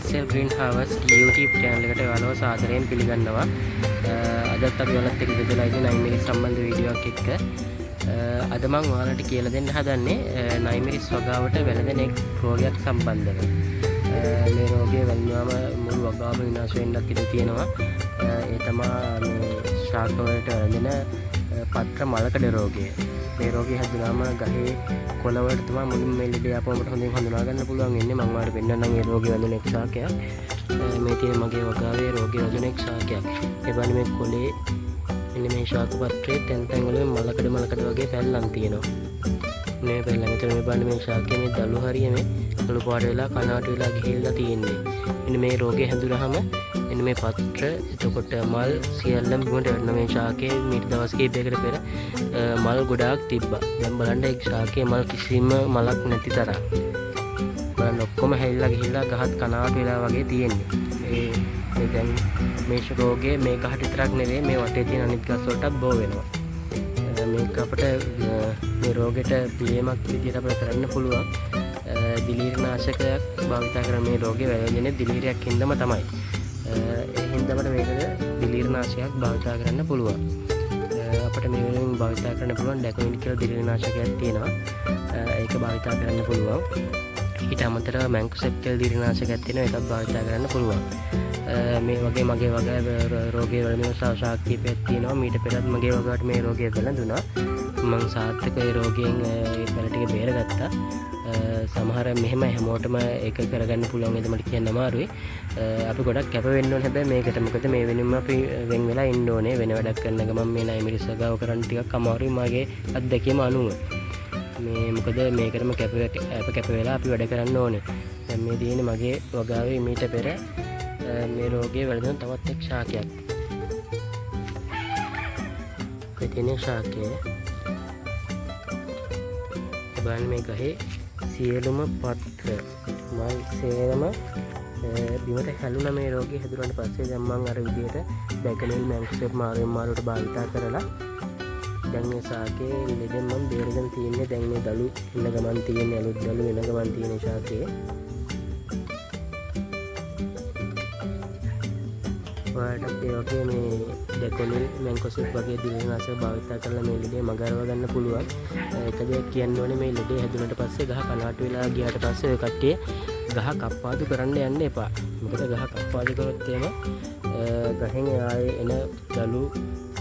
SL Greenhouse YouTube channel එකට ඔයාලව සාදරයෙන් පිළිගන්නවා. අදත් අපි ඔයාලත් එක්ක ඉඳලා ඉන්නේ නයිමිරිස් සම්බන්ධ වීඩියෝ එකක් එක්ක. අද මම ඔයාලට කියලා දෙන්න හදන්නේ නයිමිරිස් වගාවට වැළඳෙන එක් රෝගයක් සම්බන්ධව. මේ රෝගය වැළඳුවාම මුළු වගාවම විනාශ වෙන්නත් ඉඩ තියෙනවා. ඒ තමයි මේ ශාක වලට වැළඳෙන පත්‍ර මලකඩ රෝගය. මේ රෝගය හැදුනාම ගහේ කොළ වලට තමයි මුලින්ම මේ ලෙඩේ ආපුවම හොඳින් හඳුනා ගන්න පුළුවන් වෙන්නේ. මම ඔයාලට පෙන්නන්නම් මේ රෝගය වැළඳෙන එක් ශාකයක්. මේ තියෙන මගේ වගාවේ රෝගය වැළඳෙන එක් ශාකයක්. ඒ බලන්න මේ කොළේ මෙන්න මේ ශාක පත්‍රයේ තැන් තැන් වල මලකඩ වගේ පැල්ලම් තියෙනවා. මේ පැල්ලම් විතර මේ බලන්න මේ ශාකයේ මේ දළු හරිය මේ කළු පාට වෙලා කනාට වෙලා ගිහිල්ලා තියෙන්නේ. මෙන්න මේ රෝගය හැදුනහම මෙන්න මේ පත්‍ර එතකොට මල් සියල්ලම බිමට වැටෙන මේ ශාකයේ මීට දවස් කිහිපයකට පෙර මල් ගොඩාක් තිබ්බා. දැන් බලන්න ඒ ශාකයේ මල් කිසිම මලක් නැති තරම්. බලන්න ඔක්කොම හැලිලා ගිහිල්ලා ගහත් කනාට වෙලා වගේ තියෙන්නේ. මේ දැන් මේ රෝගේ මේ ගහට විතරක් නෙවෙයි මේ වටේ තියෙන අනිත් ගස් වලටත් බෝ වෙනවා. මේක අපිට මේ රෝගෙට පිළියමක් විදිහට අපිට කරන්න පුළුවන්. දිලීරනාශකයක් භාවිතා කරන මේ රෝගේ වැළඳෙන්නේ දිලීරයක් හින්දාම තමයි. ඒ හින්දා අපිට මේකට දිලීරනාශකයක් භාවිතා කරන්න පුළුවන්. අපිට මේ වෙනුවෙන් භාවිතා කරන්න පුළුවන් ඩැකොනින් කියලා දිලීරනාශකයක් තියෙනවා. ඒක භාවිතා කරන්න පුළුවන්. ඊට අමතරව මැන්කොසෙප් කියලා දිලීරනාශකයක් තියෙනවා. ඒකත් භාවිතා කරන්න පුළුවන්. මේ වගේ මගේ රෝගය වැළඳෙන ශාක කීපයක් තියෙනවා. මීට පෙරත් මගේ වගාවට මේ රෝගය වැළඳුණා. මම සාර්ථකව ඒ රෝගයෙන් ඒ පැල ටික බේරගත්තා. සමහර මෙහෙම හැමෝටම ඒක කරගන්න පුළුවන් වේද මට කියන්න අමාරුයි. අපි ගොඩක් කැප වෙන්න ඕනේ හැබැයි මේකට. මොකද මේ වෙනුම අපි වෙන් වෙලා ඉන්න ඕනේ. වෙන වැඩක් කරන ගමන් මේ නයිමිරිස් වගාව කරන්න ටිකක් අමාරුයි මගේ අත්දැකීම අනුව. මේ මොකද මේකටම කැප වෙලා අපි වැඩ කරන්න ඕනේ. දැන් මේ තියෙන්නේ මගේ වගාවේ මීට පෙර මේ රෝගය වැළඳෙන තවත් එක් ශාකයක්. ඔය තියෙන ශාකය බලන්න මේ ගහේ සියලුම පත්‍ර මල් සේරම බිමට හැලුණා. මේ රෝගය හැදුනට පස්සේ දැන් මම අර විදිහට ඩැකනිල් මැන්කොසෙප් මාරුවට භාවිතා කරලා දැන් මේ ශාකයේ ලෙඩෙන් මම බේරගෙන තියෙන්නේ. දැන් මේ දළු ඉන්න ගමන් තියෙන්නේ අලුත් දළු වෙන ගමන් තියෙන ශාකයේ. ඔයාලට ඒ වගේ මේ ඩැකොනිල් මැන්කොසෙප් වගේ දිලීරනාශක භාවිතා කරලා මේ ලෙඩේ මගහරව ගන්න පුළුවන්. එක දෙයක් කියන්න ඕනේ මේ ලෙඩේ හැදුනට පස්සේ ගහ කනාට වෙලා ගියාට පස්සේ ඔය කට්ටිය ගහ කප්පාදු කරන්න යන්න එපා. මොකද ගහ කප්පාදු කරොත් එහෙම ගහෙන් ආයේ එන දළු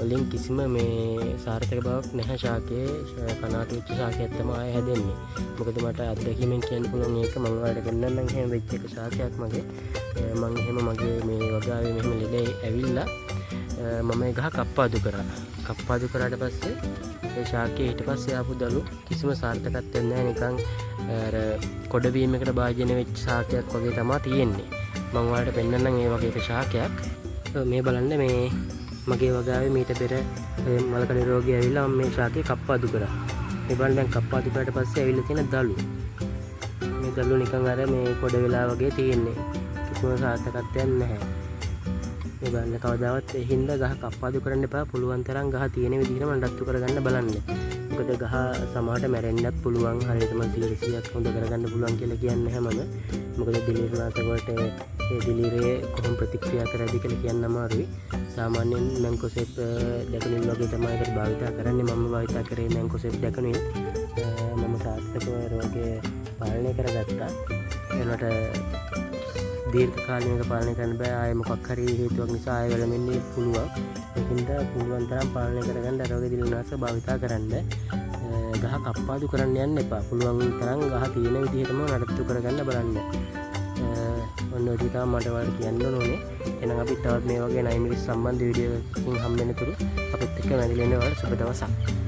වලින් කිසිම මේ සාර්ථක බවක් නැහැ. ශාකයේ කනාට වෙච්ච ශාකයක් තමයි ආයේ හැදෙන්නේ. මොකද මට අත්දැකීමෙන් කියන්න පුළුවන් ඒක මම ඔයාලට ගන්නන්නම් එහෙම වෙච්ච එක ශාකයක් මගේ. මම එහෙම මගේ මේ වගාවේ මෙහෙම ලෙඩේ ඇවිල්ලා මම ඒ ගහ කප්පාදු කරා. කප්පාදු කරාට පස්සේ ඒ ශාකයේ ඊට පස්සේ ආපු දළු කිසිම සාර්ථකත්වයක් නැහැ. නිකන් අර කොඩ වීමකට භාජනය වෙච්ච ශාකයක් වගේ තමයි තියෙන්නේ. මම ඔයාලට පෙන්නන්නම් ඒ වගේ එක ශාකයක්. මේ බලන්න මේ මගේ වගාවේ මීට පෙර මලකඩ රෝගය ඇවිල්ලා මම මේ ශාකේ කප්පාදු කරා. මේ බලන්න දැන් කප්පාදු කරාට පස්සේ ඇවිල්ලා තියෙන දළු. මේ දළු නිකන් අර මේ කොඩ වෙලා වගේ තියෙන්නේ. කිසිම සාර්ථකත්වයක් නැහැ. මේ බලන්න කවදාවත් ඒ හින්දා ගහ කප්පාදු කරන්න එපා. පුළුවන් තරම් ගහ තියෙන විදිහටම නඩත්තු කරගන්න බලන්න. මොකද ගහ සමහරට මැරෙන්නත් පුළුවන්. හරියටම 100%ක් හොඳ කරගන්න පුළුවන් කියලා කියන්නේ හැමම. මොකද දිලීරනාශක වලට ඒ දිලීරේ කොහොම ප්‍රතික්‍රියා කරයිද කියලා කියන්න අමාරුයි. සාමාන්‍යයෙන් මැන්කොසෙප් ඩැකනිල් වගේ තමයි ඒකට භාවිතා කරන්නේ. මම භාවිතා කරේ මැන්කොසෙප් ඩැකනිල්. මම සාර්ථකව රෝගය පාලනය කරගත්තා. ඒනට දීර්ඝ කාලයක පාලනය කරන්න බෑ. ආයේ මොකක් හරි හේතුවක් නිසා ආයේ වැළෙන්න පුළුවන්. ඒකින්ද පුළුවන් තරම් පාලනය කරගන්න රෝග දිලීරනාශක භාවිතා කරන්න. ගහ කප්පාදු කරන්න යන්න එපා. පුළුවන් තරම් ගහ තියෙන විදිහටම නඩත්තු කරගන්න බලන්න. ඔන්න ඔය ටික තමයි මට ඔයාලට කියන්න ඕනේ. එහෙනම් අපි තවත් මේ වගේ නයිමිරිස් සම්බන්ධ වීඩියෝ එකකින් හම්බ වෙනතුරු අපිත් එක්ක වැඳිලා ඉන්න ඔයාලට සුබ දවසක්.